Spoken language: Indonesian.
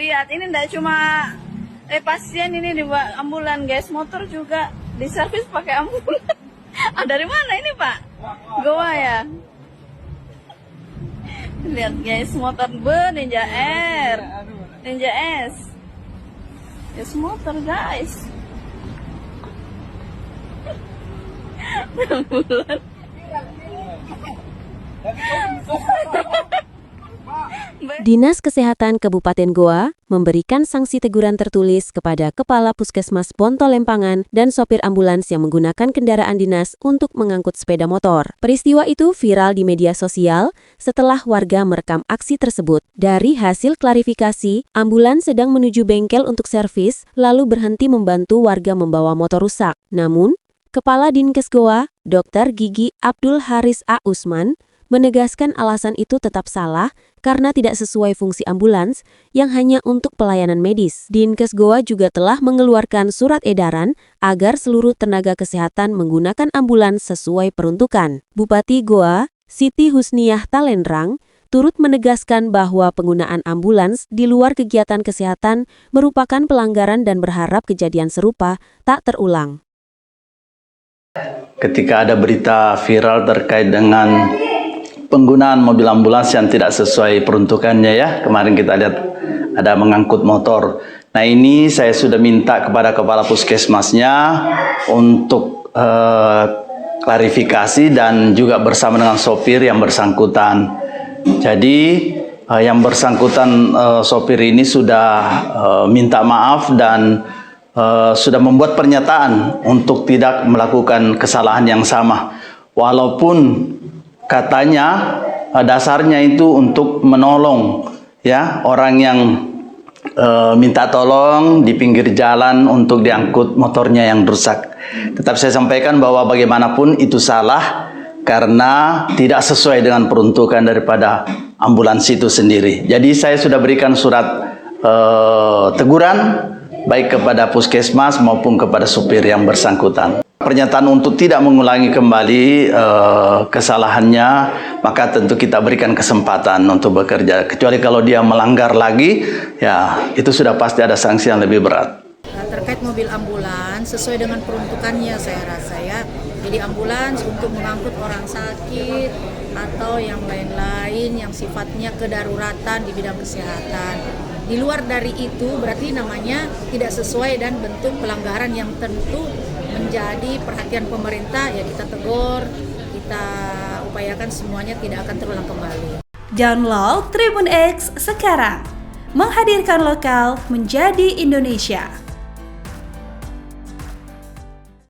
Lihat, ini enggak cuma pasien ini dibawa ambulan, guys. Motor juga diservis pakai ambulan. Ah, dari mana ini, Pak? Goa ya? Lihat, guys, motor Ninja R, Ninja S. Yes, motor, guys. Ambulan. Dinas Kesehatan Kabupaten Goa memberikan sanksi teguran tertulis kepada Kepala Puskesmas Bonto Lempangan dan sopir ambulans yang menggunakan kendaraan dinas untuk mengangkut sepeda motor. Peristiwa itu viral di media sosial setelah warga merekam aksi tersebut. Dari hasil klarifikasi, ambulans sedang menuju bengkel untuk servis, lalu berhenti membantu warga membawa motor rusak. Namun, Kepala Dinkes Goa, Dr. Gigi Abdul Haris A. Usman, menegaskan alasan itu tetap salah karena tidak sesuai fungsi ambulans yang hanya untuk pelayanan medis. Dinkes Goa juga telah mengeluarkan surat edaran agar seluruh tenaga kesehatan menggunakan ambulans sesuai peruntukan. Bupati Goa, Siti Husniyah Talenrang, turut menegaskan bahwa penggunaan ambulans di luar kegiatan kesehatan merupakan pelanggaran dan berharap kejadian serupa tak terulang. Ketika ada berita viral terkait dengan penggunaan mobil ambulans yang tidak sesuai peruntukannya ya. Kemarin kita lihat ada mengangkut motor. Nah ini saya sudah minta kepada kepala puskesmasnya untuk klarifikasi dan juga bersama dengan sopir yang bersangkutan. Jadi yang bersangkutan sopir ini sudah minta maaf dan sudah membuat pernyataan untuk tidak melakukan kesalahan yang sama. Walaupun katanya dasarnya itu untuk menolong ya orang yang minta tolong di pinggir jalan untuk diangkut motornya yang rusak. Tetap saya sampaikan bahwa bagaimanapun itu salah karena tidak sesuai dengan peruntukan daripada ambulans itu sendiri. Jadi saya sudah berikan surat teguran baik kepada puskesmas maupun kepada supir yang bersangkutan. Pernyataan untuk tidak mengulangi kembali kesalahannya, maka tentu kita berikan kesempatan untuk bekerja. Kecuali kalau dia melanggar lagi, ya itu sudah pasti ada sanksi yang lebih berat. Terkait mobil ambulans, sesuai dengan peruntukannya saya rasa ya. Jadi ambulans untuk mengangkut orang sakit atau yang lain-lain yang sifatnya kedaruratan di bidang kesehatan. Di luar dari itu berarti namanya tidak sesuai dan bentuk pelanggaran yang tentu menjadi perhatian pemerintah, ya kita tegur, kita upayakan semuanya tidak akan terulang kembali. Download Tribun X sekarang, menghadirkan lokal menjadi Indonesia.